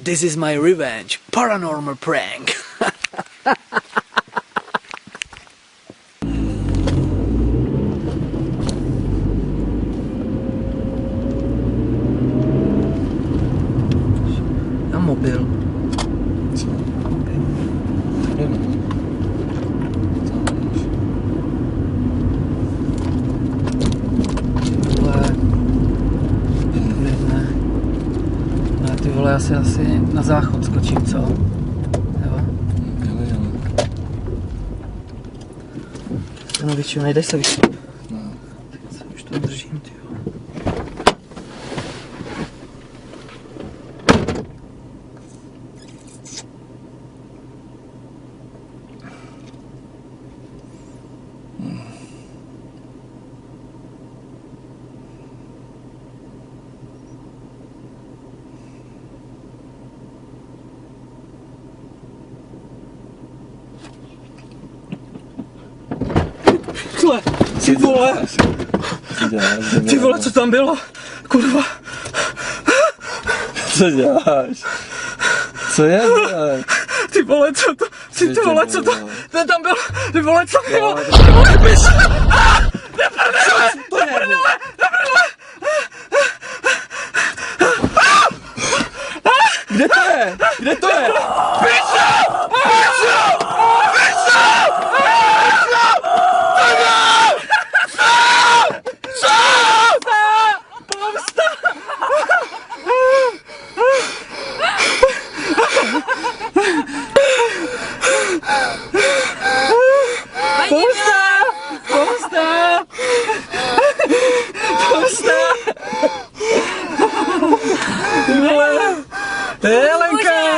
This is my revenge. Paranormal prank. Na mobil. Co? Tohle ne. Ty vole, asi na záchod skočím, co? Jo? Jele. No většinou, nejdeš se vyšší. No. Už to držím, ty vole. Ty vole, co tam bylo? Kurva. Co děláš? Co je? Ty vole, co to? Ty vole, co to? Ten tam byl. Ty vole, co to bylo? Kde to je? Kde to je? Helenka!